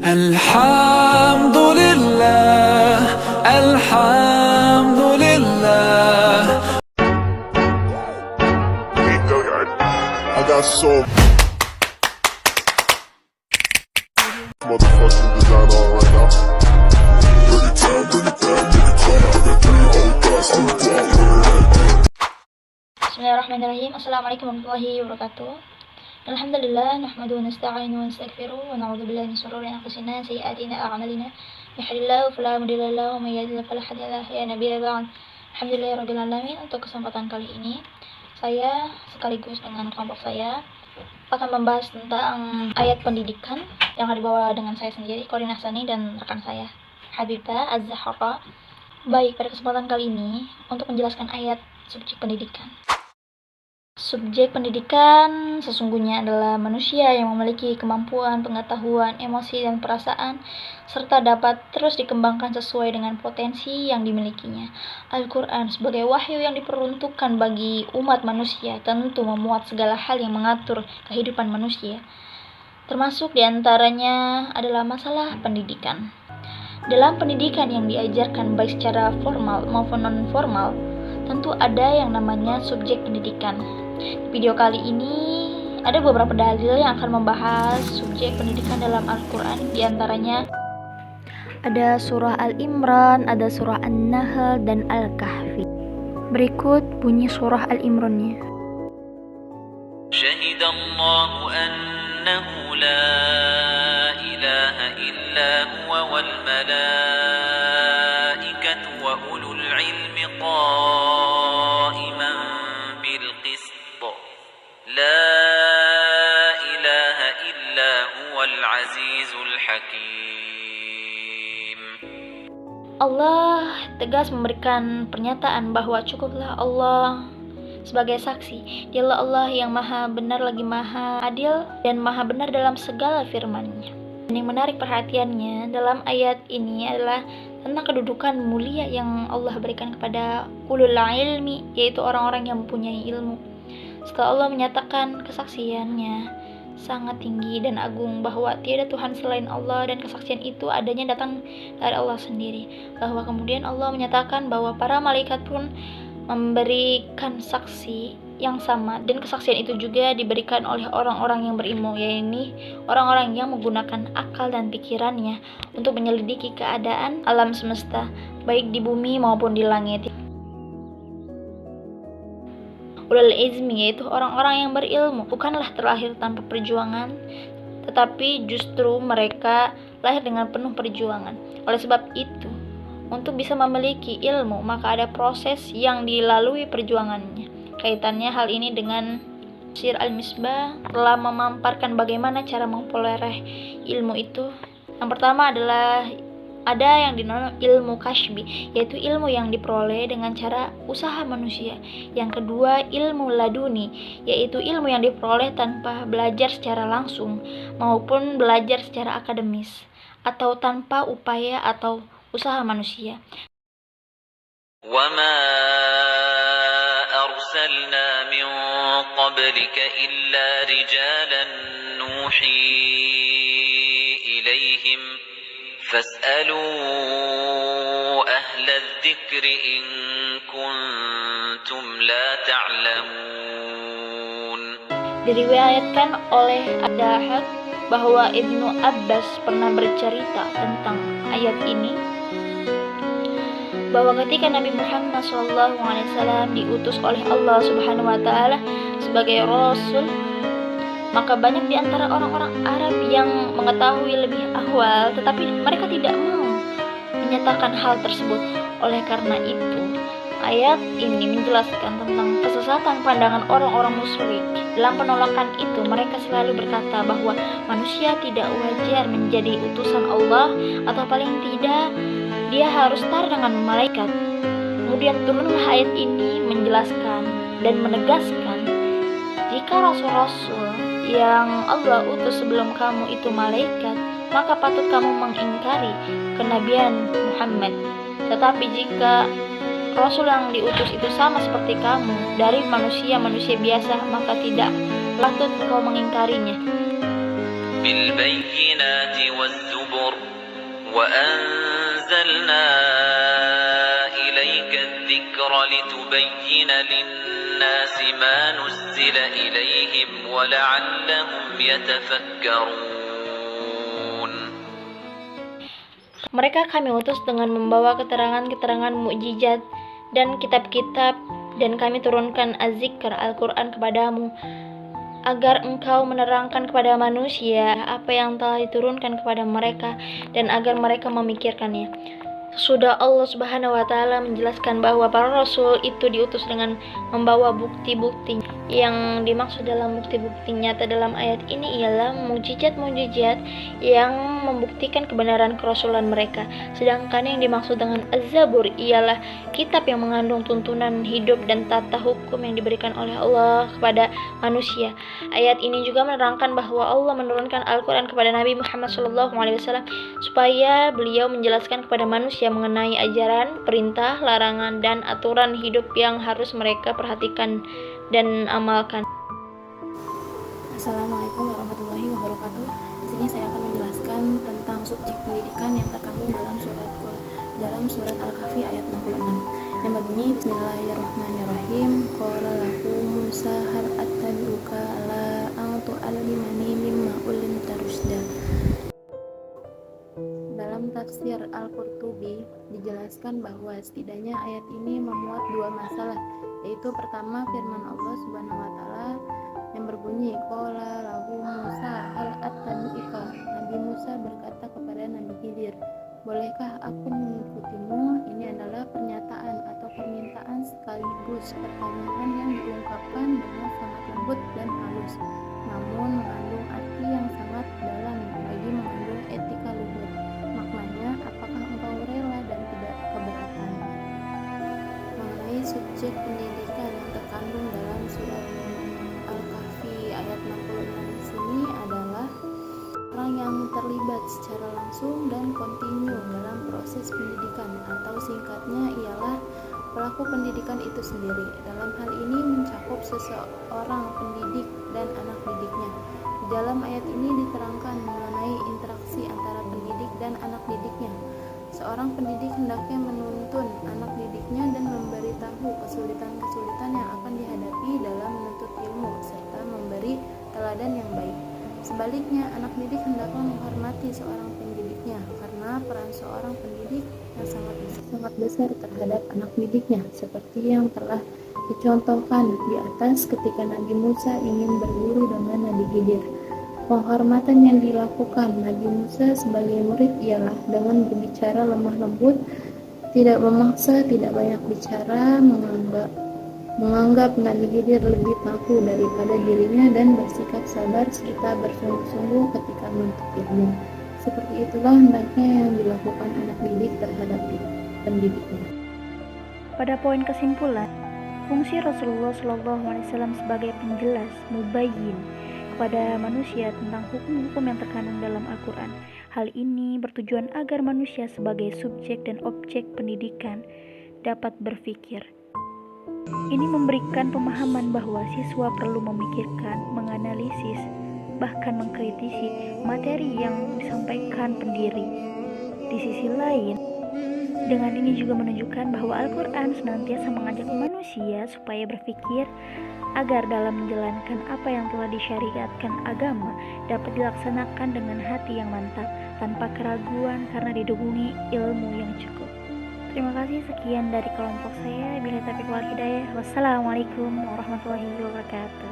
Alhamdulillah, Alhamdulillah. I got so motherfucking design on right now. Bring it down, bring it down, bring it down. I got 3 old guys on the block. Bismillahirrahmanirrahim. Assalamualaikum warahmatullahi wabarakatuh. Alhamdulillah, nahmaduhu wa nasta'inu wa nastaghfiruh wa na'udzu billahi min shururi anfusina wa sayyiati a'malina. Yahdihillahu fala mudilla lahu wa may yudlil fala hadiya lahu. Ya nabiyya ba'd. Alhamdulillahirabbil alamin. Untuk kesempatan kali ini, saya sekaligus dengan kelompok saya akan membahas tentang ayat pendidikan yang dibawa dengan saya sendiri, Qorin Hassani, dan rekan saya, Habibah Az-Zahra. Baik, pada kesempatan kali ini untuk menjelaskan ayat subjek pendidikan. Subjek pendidikan sesungguhnya adalah manusia yang memiliki kemampuan, pengetahuan, emosi, dan perasaan, serta dapat terus dikembangkan sesuai dengan potensi yang dimilikinya. Al-Quran sebagai wahyu yang diperuntukkan bagi umat manusia tentu memuat segala hal yang mengatur kehidupan manusia. Termasuk diantaranya adalah masalah pendidikan. Dalam pendidikan yang diajarkan baik secara formal maupun non-formal, tentu ada yang namanya subjek pendidikan. Di video kali ini ada beberapa dalil yang akan membahas subjek pendidikan dalam Al-Quran. Di antaranya ada surah Al-Imran, ada surah An-Nahl, dan Al-Kahfi. Berikut bunyi surah Al-Imrannya. Syahidallahu annahu la ilaha illa huwa wal malaikatu wa ulul ilmi qa'iman bil qist. La ilaha illa huwal azizul hakim. Allah tegas memberikan pernyataan bahwa cukuplah Allah sebagai saksi. Dialah Allah yang maha benar lagi maha adil dan maha benar dalam segala firman-Nya. Dan yang menarik perhatiannya dalam ayat ini adalah tentang kedudukan mulia yang Allah berikan kepada ulul ilmi, yaitu orang-orang yang mempunyai ilmu. Setelah Allah menyatakan kesaksiannya sangat tinggi dan agung bahwa tiada Tuhan selain Allah dan kesaksian itu adanya datang dari Allah sendiri, bahwa kemudian Allah menyatakan bahwa para malaikat pun memberikan saksi yang sama, dan kesaksian itu juga diberikan oleh orang-orang yang berilmu, yaitu orang-orang yang menggunakan akal dan pikirannya untuk menyelidiki keadaan alam semesta baik di bumi maupun di langit. Ulul izmi, yaitu orang-orang yang berilmu, bukanlah terlahir tanpa perjuangan, tetapi justru mereka lahir dengan penuh perjuangan. Oleh sebab itu, untuk bisa memiliki ilmu, maka ada proses yang dilalui perjuangannya. Kaitannya hal ini dengan Sir Al-Misbah telah memaparkan bagaimana cara memperoleh ilmu itu. Yang pertama adalah ada yang dinamakan ilmu kasbi, yaitu ilmu yang diperoleh dengan cara usaha manusia. Yang kedua, ilmu laduni, yaitu ilmu yang diperoleh tanpa belajar secara langsung maupun belajar secara akademis atau tanpa upaya atau usaha manusia. وَمَا أَرْسَلْنَا مِن قَبْلِكَ إِلَّا رِجَالًا نُوحِي إِلَيْهِمْ فَاسْأَلُوا أَهْلَ الذِّكْرِ إِن كُنتُمْ لَا تَعْلَمُونَ. Diriwayatkan oleh Ad-Dahhak bahwa Ibnu Abbas pernah bercerita tentang ayat ini, bahwa ketika Nabi Muhammad SAW diutus oleh Allah Subhanahu wa Ta'ala sebagai Rasul, maka banyak di antara orang-orang Arab yang mengetahui lebih awal, tetapi mereka tidak mau menyatakan hal tersebut. Oleh karena itu, ayat ini menjelaskan tentang kesesatan pandangan orang-orang musyrik. Dalam penolakan itu, mereka selalu berkata bahwa manusia tidak wajar menjadi utusan Allah, atau paling tidak dia harus setara dengan malaikat. Kemudian turunlah ayat ini menjelaskan dan menegaskan, jika rasul-rasul yang Allah utus sebelum kamu itu malaikat, maka patut kamu mengingkari kenabian Muhammad. Tetapi jika Rasul yang diutus itu sama seperti kamu dari manusia biasa, maka tidak patut kau mengingkarinya. بالبينات البينات والزبر وأنزلنا إليك الذكر لتبين للناس ما نزل إليهم ولعلهم يتفكرون. Mereka kami utus dengan membawa keterangan-keterangan mukjizat dan kitab-kitab, dan kami turunkan az-zikr Al-Quran kepadamu agar engkau menerangkan kepada manusia apa yang telah diturunkan kepada mereka dan agar mereka memikirkannya. Sudah Allah Subhanahu wa Ta'ala menjelaskan bahwa para rasul itu diutus dengan membawa bukti-bukti. Yang dimaksud dalam bukti-bukti nyata dalam ayat ini ialah mukjizat-mukjizat yang membuktikan kebenaran kerasulan mereka. Sedangkan yang dimaksud dengan Az-Zabur ialah kitab yang mengandung tuntunan hidup dan tata hukum yang diberikan oleh Allah kepada manusia. Ayat ini juga menerangkan bahwa Allah menurunkan Al-Quran kepada Nabi Muhammad SAW supaya beliau menjelaskan kepada manusia mengenai ajaran, perintah, larangan, dan aturan hidup yang harus mereka perhatikan dan amalkan. Assalamualaikum warahmatullahi wabarakatuh. Di sini saya akan menjelaskan tentang subjek pendidikan yang terkandung dalam surat Al-Kahfi ayat 66 yang berbunyi Bismillahirrahmanirrahim. Qala lahu Musa hal attabi'uka ala an tu'allimani mimma ullimta rusyda. Dalam tafsir Al-Qurtubi dijelaskan bahwa setidaknya ayat ini memuat dua masalah, yaitu pertama firman Allah Subhanahu wa Ta'ala yang berbunyi qala lahu Musa hal attabi'uka. Nabi Musa berkata kepada Nabi Khidir, bolehkah aku mengikutimu? Ini adalah pernyataan atau permintaan sekaligus pertanyaan yang diungkapkan dengan sangat lembut dan halus, namun mengandung arti yang sangat dalam bagi mengandung etika luhur. Maknanya, apakah engkau rela dan tidak keberatan? Mengenai subjek pendidikan yang terkandung dalam surat Al-Kahfi ayat 66 di sini adalah orang yang terlibat secara langsung dan kontinu dalam proses pendidikan, atau singkatnya ialah pelaku pendidikan itu sendiri. Dalam hal ini mencakup seseorang pendidik dan anak didiknya. Di dalam ayat ini diterangkan mengenai interaksi antara pendidik dan anak didiknya. Seorang pendidik hendaknya menuntun anak didiknya dan memberitahu kesulitan-kesulitan yang akan dihadapi dalam menuntut ilmu serta memberi teladan yang baik. Sebaliknya, anak didik hendaklah menghormati seorang pendidiknya karena peran seorang pendidik yang sangat besar terhadap anak didiknya, seperti yang telah dicontohkan di atas ketika Nabi Musa ingin berguru dengan Nabi Khidir. Penghormatan yang dilakukan Nabi Musa sebagai murid ialah dengan berbicara lemah lembut, tidak memaksa, tidak banyak bicara, menganggap Nabi Khidir lebih mampu daripada dirinya, dan bersikap sabar serta bersungguh-sungguh ketika menuntut ilmu. Seperti itulah hendaknya yang dilakukan anak didik terhadap pendidiknya. Pada poin kesimpulan, fungsi Rasulullah SAW sebagai penjelas, mubayyin kepada manusia tentang hukum-hukum yang terkandung dalam Al-Quran. Hal ini bertujuan agar manusia sebagai subjek dan objek pendidikan dapat berpikir. Ini memberikan pemahaman bahwa siswa perlu memikirkan, menganalisis, bahkan mengkritisi materi yang disampaikan pendiri. Di sisi lain, dengan ini juga menunjukkan bahwa Al-Quran senantiasa mengajak manusia supaya berpikir agar dalam menjalankan apa yang telah disyariatkan agama dapat dilaksanakan dengan hati yang mantap, tanpa keraguan karena didukung ilmu yang cukup. Terima kasih, sekian dari kelompok saya. Bila taufiq wal hidayah. Wassalamualaikum warahmatullahi wabarakatuh.